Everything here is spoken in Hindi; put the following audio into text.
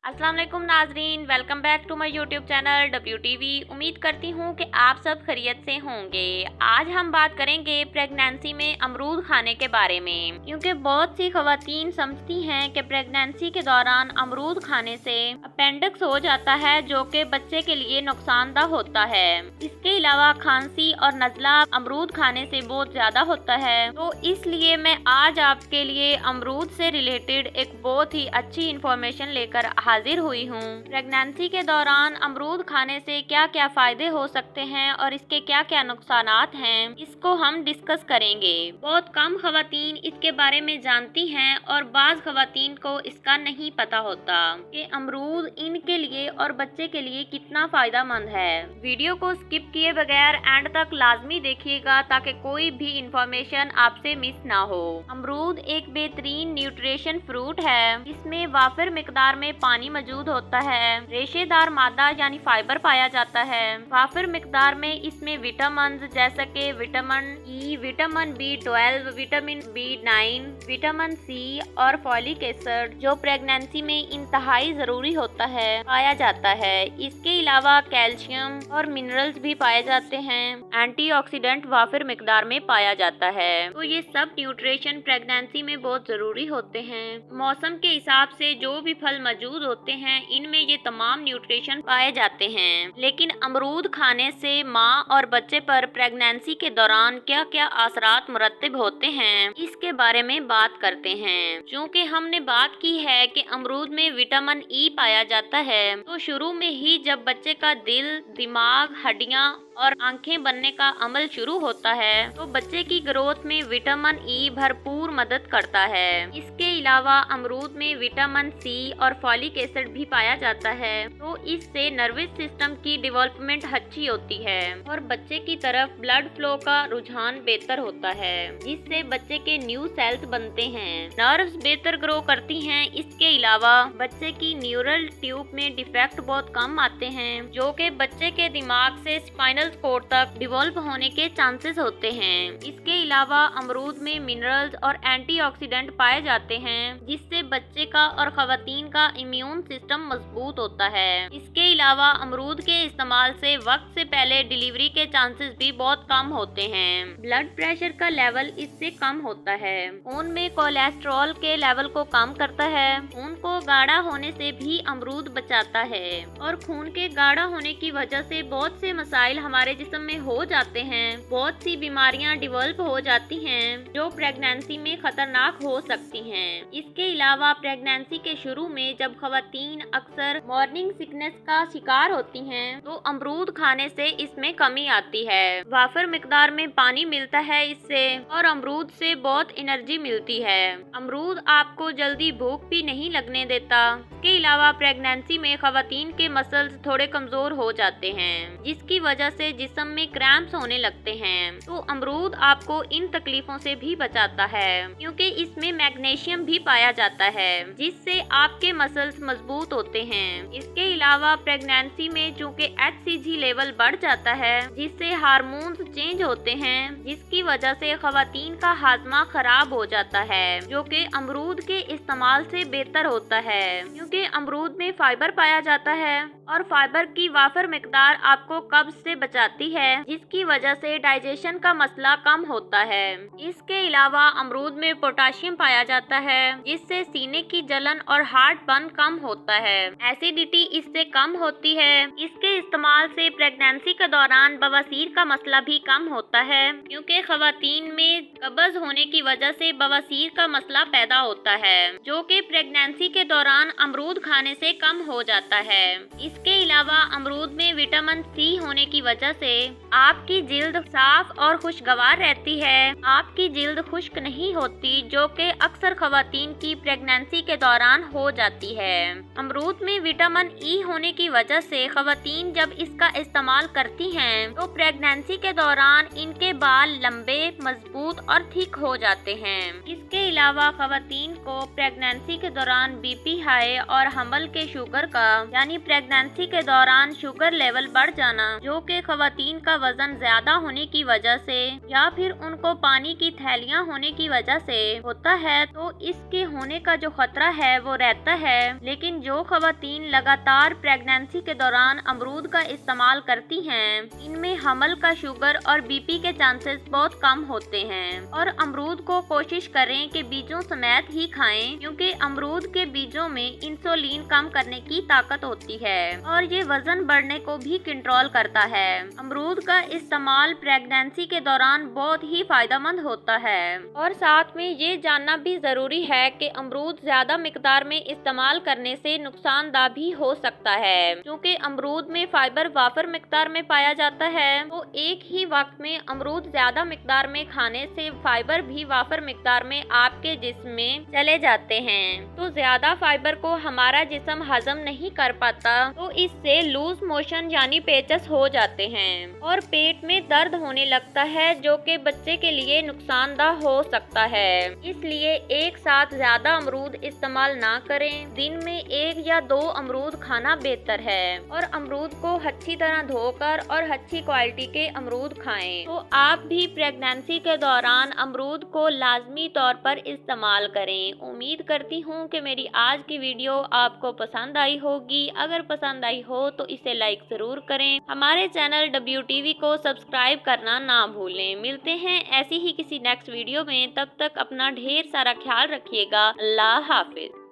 अस्सलाम वालेकुम नाजरीन, welcome back to my YouTube channel WTV। उम्मीद करती हूँ कि आप सब खैरियत से होंगे। आज हम बात करेंगे प्रेगनेंसी में अमरूद खाने के बारे में, क्योंकि बहुत सी खवातीन समझती हैं कि प्रेगनेंसी के दौरान अमरूद खाने से अपेंडिक्स हो जाता है, जो कि बच्चे के लिए नुकसानदा होता है। इसके अलावा खांसी और नज़ला अमरूद खाने से बहुत ज़्यादा होता है, तो इसलिए मैं आज आपके लिए अमरूद से रिलेटेड एक बहुत ही अच्छी इंफॉर्मेशन लेकर हाजिर हुई हूँ। प्रेगनेंसी के दौरान अमरूद खाने से क्या क्या फायदे हो सकते हैं और इसके क्या क्या नुकसानात हैं, इसको हम डिस्कस करेंगे। बहुत कम खवातीन इसके बारे में जानती हैं और बाज़ खवातीन को इसका नहीं पता होता कि अमरूद इनके लिए और बच्चे के लिए कितना फायदा मंद है। वीडियो को स्किप किए बगैर एंड तक लाजमी देखिएगा ताकि कोई भी इंफॉर्मेशन आपसे मिस ना हो। अमरूद एक बेहतरीन न्यूट्रिशन फ्रूट है। इसमें वाफिर मिकदार में पानी मौजूद होता है। रेशेदार मादा यानी फाइबर पाया जाता है। वाफिर मिकदार में इसमें विटामिन जैसे कि vitamin E, vitamin B12, vitamin B9, vitamin C और फॉलिक एसिड, जो प्रेगनेंसी में इंतहाई जरूरी होता है, पाया जाता है। इसके अलावा कैल्शियम और मिनरल्स भी पाए जाते हैं। एंटीऑक्सीडेंट वाफिर मिकदार में पाया जाता है। तो ये सब न्यूट्रिशन प्रेगनेंसी में बहुत जरूरी होते हैं। मौसम के हिसाब से जो भी फल मौजूद होते हैं, इनमें ये तमाम न्यूट्रिशन पाए जाते हैं। लेकिन अमरूद खाने से माँ और बच्चे पर प्रेगनेंसी के दौरान क्या क्या असरात मुरत्तब होते हैं, इसके बारे में बात करते हैं। चूँकि हमने बात की है कि अमरूद में विटामिन ई पाया जाता है, तो शुरू में ही जब बच्चे का दिल, दिमाग, हड्डियाँ और आंखें बनने का अमल शुरू होता है, तो बच्चे की ग्रोथ में विटामिन ई भरपूर मदद करता है। इसके अलावा अमरूद में विटामिन C और फॉलिक एसिड भी पाया जाता है, तो इससे नर्वस सिस्टम की डेवलपमेंट अच्छी होती है और बच्चे की तरफ ब्लड फ्लो का रुझान बेहतर होता है, जिससे बच्चे के न्यू सेल्स बनते हैं, नर्व्स बेहतर ग्रो करती हैं। इसके अलावा बच्चे की न्यूरल ट्यूब में डिफेक्ट बहुत कम आते हैं, जो कि बच्चे के दिमाग से स्पाइनल कोड तक डिवॉल्व होने के चांसेस होते हैं। इसके अलावा अमरूद में मिनरल्स और एंटीऑक्सीडेंट पाए जाते हैं, जिससे बच्चे का और खवातीन का इम्यून सिस्टम मजबूत होता है। इसके अलावा अमरूद के इस्तेमाल से वक्त से पहले डिलीवरी के चांसेस भी बहुत कम होते हैं। ब्लड प्रेशर का लेवल इससे कम होता है। खून में कोलेस्ट्रॉल के लेवल को कम करता है। खून को गाढ़ा होने से भी अमरूद बचाता है और खून के गाढ़ा होने की वजह से बहुत से मसाइल हमारे जिस्म में हो जाते हैं। बहुत सी बीमारियां डेवलप हो जाती हैं, जो प्रेगनेंसी में खतरनाक हो सकती हैं। इसके अलावा प्रेगनेंसी के शुरू में जब खवातीन अक्सर मॉर्निंग सिकनेस का शिकार होती हैं, तो अमरूद खाने से इसमें कमी आती है। वाफिर मिकदार में पानी मिलता है इससे, और अमरूद से बहुत एनर्जी मिलती है। अमरूद आपको जल्दी भूख भी नहीं लगने देता। इसके अलावा प्रेगनेंसी में खवातीन के मसल्स थोड़े कमजोर हो जाते हैं, जिसकी वजह से जिस्म में क्रैम्प्स होने लगते हैं। तो अमरूद आपको इन तकलीफों से भी बचाता है, क्योंकि इसमें मैग्नीशियम भी पाया जाता है, जिससे आपके मसल्स मजबूत होते हैं। इसके अलावा प्रेगनेंसी में चूँकि HCG लेवल बढ़ जाता है, जिससे हार्मोन्स चेंज होते हैं, जिसकी वजह से खवातीन का हाजमा खराब हो जाता है, जो कि अमरूद के इस्तेमाल से बेहतर होता है, क्योंकि अमरूद में फाइबर पाया जाता है और फाइबर की वाफिर मिकदार आपको कब्ज से बचाती है, जिसकी वजह से डाइजेशन का मसला कम होता है। इसके अलावा अमरूद में पोटाशियम पाया जाता है, जिससे सीने की जलन और हार्ट बर्न कम होता है। एसिडिटी इससे कम होती है। इसके इस्तेमाल से प्रेगनेंसी के दौरान बवासीर का मसला भी कम होता है, क्योंकि खवातीन में कब्ज होने की वजह से बवासीर का मसला पैदा होता है, जो कि प्रेगनेंसी के दौरान अमरूद खाने से कम हो जाता है। इसके अलावा अमरूद में विटामिन C होने की वजह से आपकी जिल्द साफ और खुशगवार रहती है। आपकी जिल्द खुश्क नहीं होती, जो कि अक्सर खवातीन की प्रेगनेंसी के दौरान हो जाती है। अमरूद में विटामिन E होने की वजह से खवातीन जब इसका इस्तेमाल करती हैं, तो प्रेगनेंसी के दौरान इनके बाल लंबे, मजबूत और थिक हो जाते हैं। इसके अलावा खवातीन को प्रेगनेंसी के दौरान BP हाई और हमल के शुगर का यानी प्रेगनेंसी के दौरान शुगर लेवल बढ़ जाना, जो कि खवातीन का वजन ज्यादा होने की वजह से या फिर उनको पानी की थैलियां होने की वजह से होता है तो इसके होने का जो खतरा है वो रहता है। लेकिन जो खवातीन लगातार प्रेगनेंसी के दौरान अमरूद का इस्तेमाल करती हैं, इनमें हमल का शुगर और बीपी के चांसेस बहुत कम होते हैं। और अमरूद को कोशिश करें कि बीजों समेत ही खाएं, क्योंकि अमरूद के बीजों में इंसुलिन कम करने की ताकत होती है और ये वजन बढ़ने को भी कंट्रोल करता है। अमरूद का इस्तेमाल प्रेगनेंसी के दौरान बहुत ही फायदेमंद होता है। और साथ में ये जानना भी जरूरी है कि अमरूद ज्यादा मिकदार में इस्तेमाल करने से नुकसानदायक भी हो सकता है, क्योंकि अमरूद में फाइबर वाफर मिकदार में पाया जाता है। तो एक ही वक्त में अमरूद ज्यादा मिकदार में खाने से फाइबर भी वाफर मिकदार में आपके जिस्म में चले जाते हैं, तो ज्यादा फाइबर को हमारा जिस्म हजम नहीं कर पाता, तो इससे लूज मोशन यानी पेचस हो जाते हैं और पेट में दर्द होने लगता है, जो कि बच्चे के लिए नुकसानदायक हो सकता है। इसलिए एक साथ ज्यादा अमरूद इस्तेमाल ना करें। दिन में 1 या 2 अमरूद खाना बेहतर है और अमरूद को अच्छी तरह धोकर और अच्छी क्वालिटी के अमरूद खाएं। तो आप भी प्रेगनेंसी के दौरान अमरूद को लाजमी तौर पर इस्तेमाल करें। उम्मीद करती हूँ कि मेरी आज की वीडियो आपको पसंद आई होगी। अगर पसंद आई हो तो इसे लाइक जरूर करें। हमारे चैनल WTV को सब्सक्राइब करना ना भूलें। मिलते हैं ऐसी ही किसी नेक्स्ट वीडियो में, तब तक अपना ढेर सारा ख्याल रखिएगा। अल्लाह हाफिज।